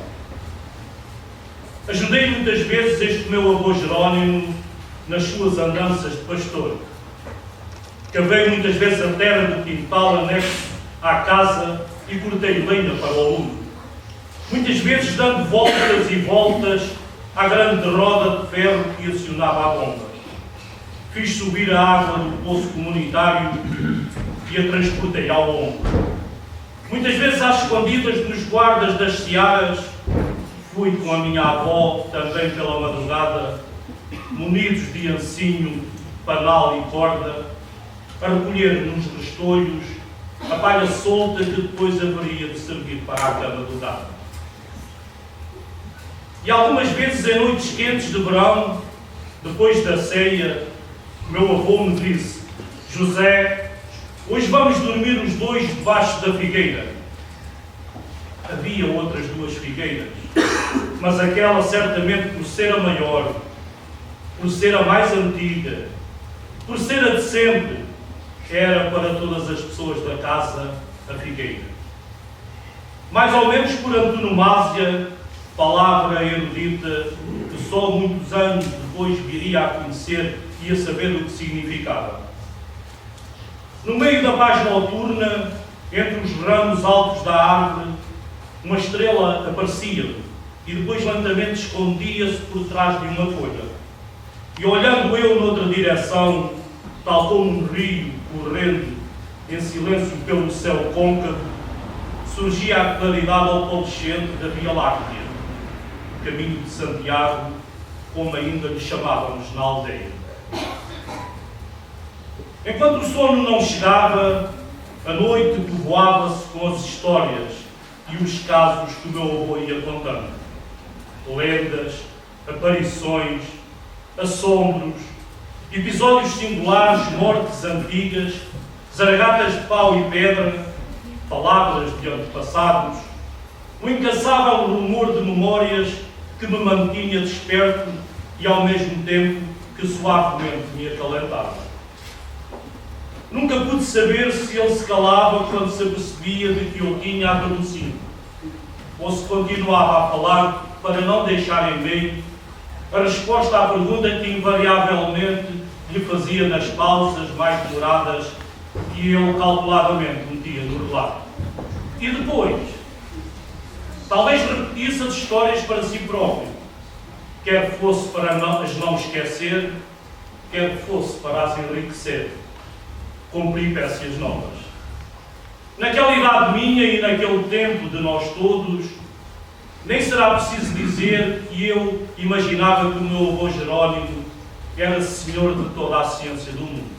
Ajudei muitas vezes este meu avô Jerónimo nas suas andanças de pastor. Cavei muitas vezes a terra do quintal anexo à casa e cortei lenha para o lume. Muitas vezes dando voltas e voltas à grande roda de ferro que acionava a bomba. Fiz subir a água do poço comunitário e a transportei ao longo. Muitas vezes às escondidas nos guardas das searas, fui com a minha avó, também pela madrugada, munidos de ancinho, panal e corda, a recolher nos restolhos a palha solta que depois haveria de servir para a cama do gado. E algumas vezes, em noites quentes de verão, depois da ceia, meu avô me disse: José, hoje vamos dormir os dois debaixo da figueira. Havia outras duas figueiras, mas aquela certamente por ser a maior, por ser a mais antiga, por ser a de sempre, era para todas as pessoas da casa a figueira. Mais ou menos por antonomasia, palavra erudita que só muitos anos depois viria a conhecer e a saber o que significava. No meio da paz noturna, entre os ramos altos da árvore, uma estrela aparecia e depois lentamente escondia-se por trás de uma folha. E olhando eu noutra direção, tal como um rio correndo em silêncio pelo céu côncavo, surgia a claridade opalescente da Via Láctea, o caminho de Santiago, como ainda lhe chamávamos na aldeia. Enquanto o sono não chegava, a noite povoava-se com as histórias e os casos que o meu avô ia contando. Lendas, aparições, assombros, episódios singulares, mortes antigas, zaragatas de pau e pedra, palavras de antepassados, o incansável rumor de memórias que me mantinha desperto e ao mesmo tempo que suavemente me acalentava. Nunca pude saber se ele se calava quando se apercebia de que eu tinha adormecido, ou se continuava a falar para não deixar em meio a resposta à pergunta que invariavelmente lhe fazia nas pausas mais demoradas que ele calculadamente metia no relato. E depois, talvez repetisse as histórias para si próprio, quer fosse para as não esquecer, quer fosse para as enriquecer, com peripécias novas. Naquela idade minha e naquele tempo de nós todos, nem será preciso dizer que eu imaginava que o meu avô Jerónimo era senhor de toda a ciência do mundo.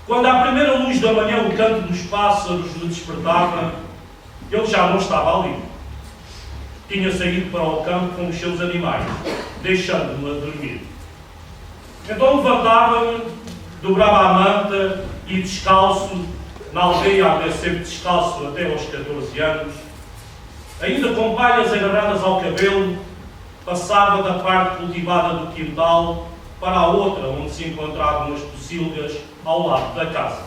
Quando à primeira luz da manhã o canto dos pássaros lhe despertava, ele já não estava ali. Tinha saído para o campo com os seus animais, deixando-me a dormir. Então levantava-me, dobrava a manta e descalço, na aldeia andei sempre descalço até aos 14 anos, ainda com palhas agarradas ao cabelo, passava da parte cultivada do quintal para a outra, onde se encontravam as pocilgas, ao lado da casa.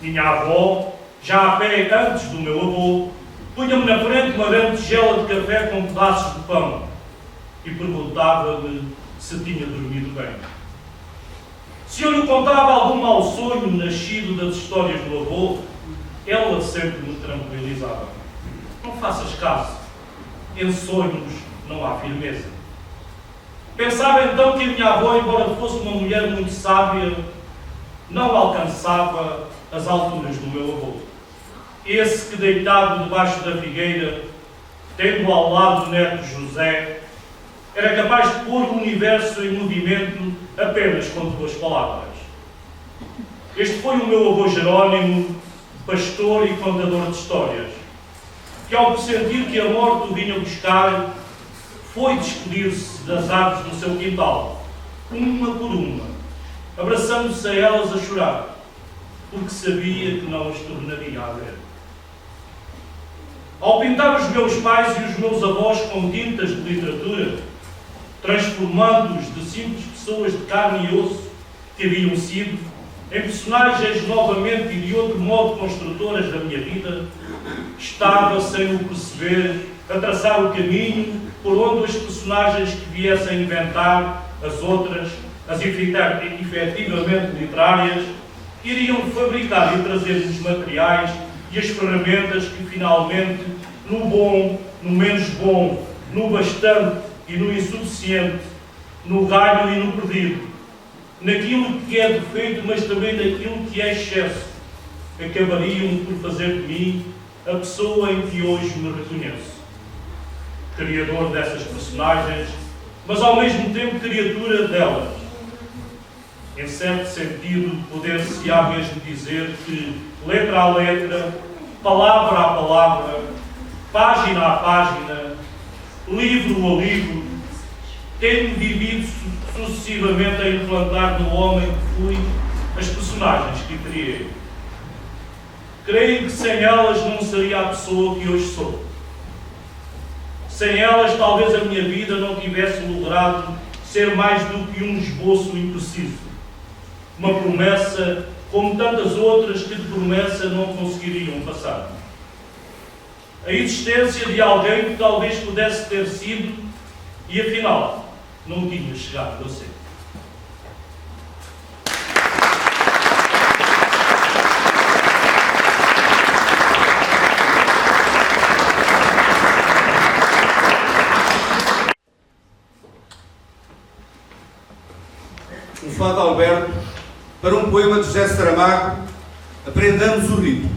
Minha avó, já a pé antes do meu avô, punha-me na frente uma grande tigela de café com pedaços de pão e perguntava-me se tinha dormido bem. Se eu lhe contava algum mau sonho nascido das histórias do avô, ela sempre me tranquilizava. Não faças caso, em sonhos não há firmeza. Pensava então que a minha avó, embora fosse uma mulher muito sábia, não alcançava as alturas do meu avô. Esse que, deitado debaixo da figueira, tendo ao lado o neto José, era capaz de pôr o universo em movimento apenas com 2 palavras. Este foi o meu avô Jerónimo, pastor e contador de histórias, que ao sentir que a morte o vinha buscar, foi despedir-se das árvores do seu quintal, uma por uma, abraçando-se a elas a chorar, porque sabia que não as tornaria a ver. Ao pintar os meus pais e os meus avós com tintas de literatura, transformando-os de simples pessoas de carne e osso que haviam sido, em personagens novamente e de outro modo construtoras da minha vida, estava, sem o perceber, a traçar o caminho por onde as personagens que viessem inventar as outras, as efetivamente literárias, iriam fabricar e trazer os materiais e as ferramentas que finalmente, no bom, no menos bom, no bastante e no insuficiente, no galho e no perdido, naquilo que é defeito, mas também naquilo que é excesso, acabariam por fazer de mim a pessoa em que hoje me reconheço. Criador dessas personagens, mas ao mesmo tempo criatura delas. Em certo sentido, poder-se-á mesmo dizer que, letra a letra, palavra a palavra, página a página, livro a livro, tenho vivido sucessivamente a implantar no homem que fui as personagens que criei. Creio que sem elas não seria a pessoa que hoje sou. Sem elas, talvez a minha vida não tivesse logrado ser mais do que um esboço impreciso. Uma promessa, como tantas outras que de promessa não conseguiriam passar. A existência de alguém que talvez pudesse ter sido e, afinal, não tinha chegado a ser. Um fado Alberto para um poema de José Saramago, Aprendamos o Ritmo.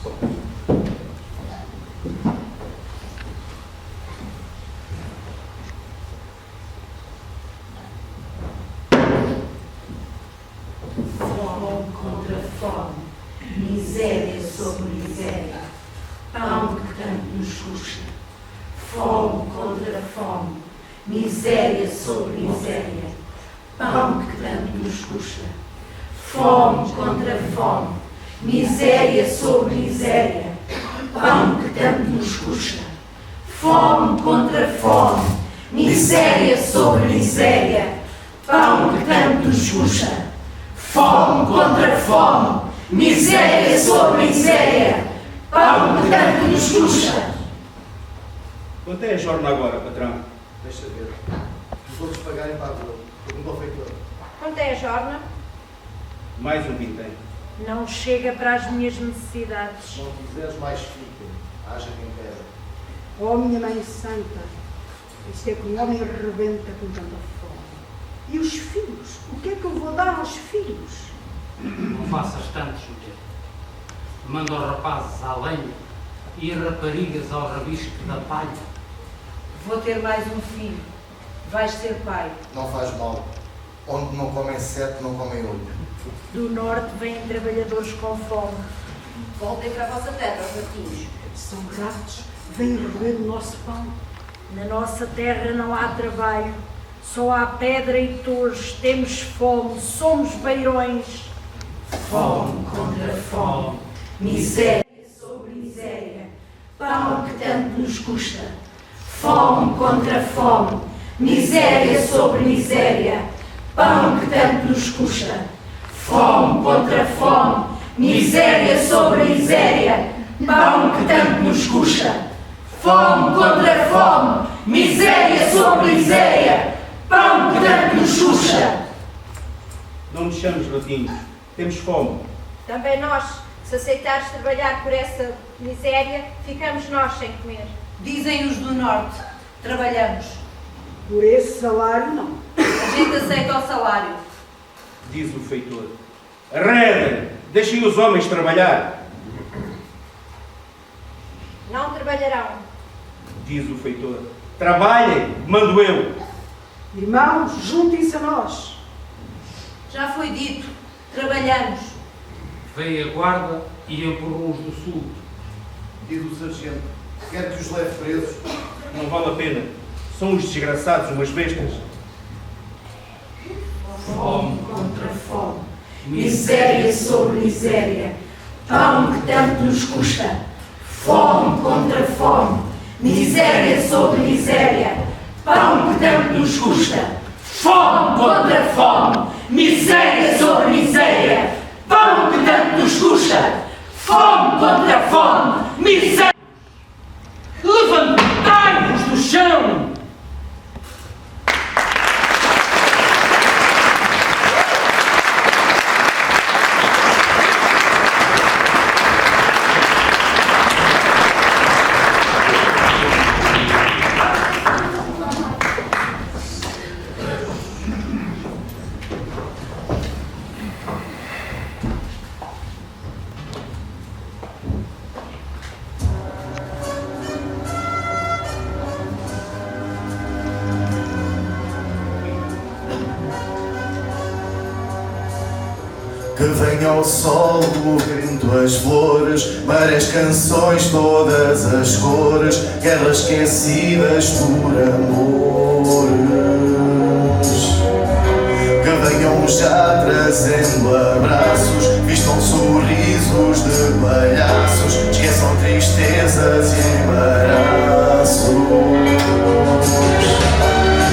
Fome contra fome, miséria sobre miséria, pão que tanto nos custa. Fome contra fome, miséria sobre miséria, pão que tanto nos custa. Fome contra fome, miséria sobre miséria, pão que tanto nos custa. Fome contra fome, miséria sobre miséria, pão que tanto nos custa. Fome contra fome, miséria sobre miséria, pão que tanto nos custa. Quanto é a jornada agora, patrão? Deixa ver. Os outros pagarem para a rua. Pergunta ao feitor. Quanto é a jorna? Mais um vintém. Não chega para as minhas necessidades. Se não quiseres, mais fica. Haja quem queira. Oh, minha Mãe Santa, isto é que um homem rebenta com tanta fome. E os filhos? O que é que eu vou dar aos filhos? Não faças tantos, mulher. Manda os rapazes à lenha e raparigas ao rabisco da palha. Vou ter mais um filho. Vais ser pai. Não faz mal. Onde não comem 7, não comem 8. Do norte vêm trabalhadores com fome. Voltem para a vossa terra, os ratinhos. São ratos, vêm roer o nosso pão. Na nossa terra não há trabalho, só há pedra e torres, temos fome, somos beirões. Fome contra fome, miséria sobre miséria, pão que tanto nos custa. Fome contra fome, miséria sobre miséria, pão que tanto nos custa. Fome contra fome, miséria sobre miséria, pão que tanto nos custa. Fome contra fome, miséria sobre miséria, pão que tanto nos custa. Não nos chames ratinhos. Temos fome. Também nós, se aceitares trabalhar por essa miséria, ficamos nós sem comer. Dizem os do norte, trabalhamos. Por esse salário, não. A gente aceita o salário. Diz o feitor. Arredem! Deixem os homens trabalhar. Não trabalharão. Diz o feitor. Trabalhem, mando eu. Irmãos, juntem-se a nós. Já foi dito, trabalhamos. Veio a guarda e empurrou-os do sul. Diz o sargento. Quer que os leve presos. Não vale a pena. São os desgraçados, umas bestas. Fome contra fome, miséria sobre miséria, pão que tanto nos custa. Fome contra fome, miséria sobre miséria, pão que tanto nos custa. Fome contra fome, miséria sobre miséria, pão que tanto nos custa. Fome contra fome, miséria. Levantai-vos do chão! Que venha o sol, o vento, as flores, várias canções, todas as cores, guerras esquecidas por amores. Que venham já trazendo abraços, vistam sorrisos de palhaços, esqueçam tristezas e embaraços.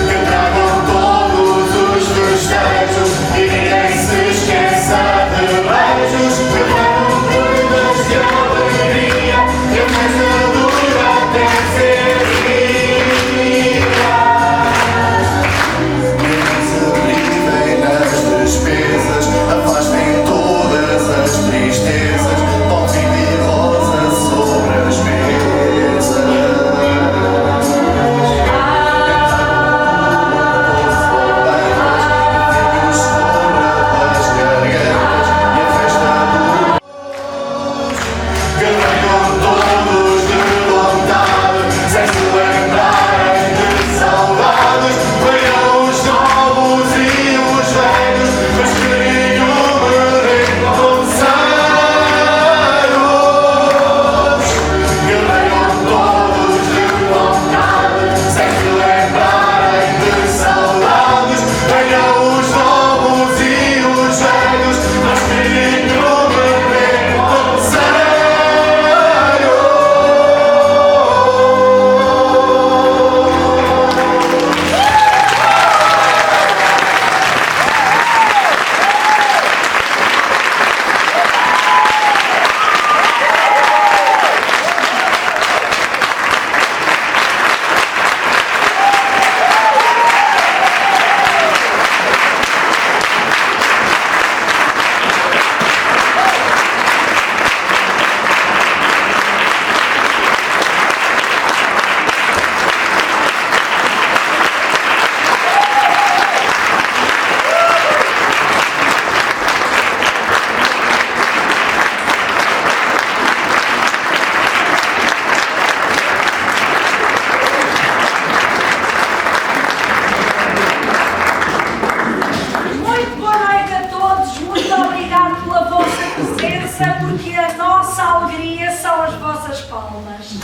Que tragam todos os festejos e ninguém se esqueça de beijos, que tragam muitas de alegria, que a festa dura até ser dia. Que se privem nas despesas, afastem todas as tristezas, vão viver depressa, porque a nossa alegria são as vossas palmas.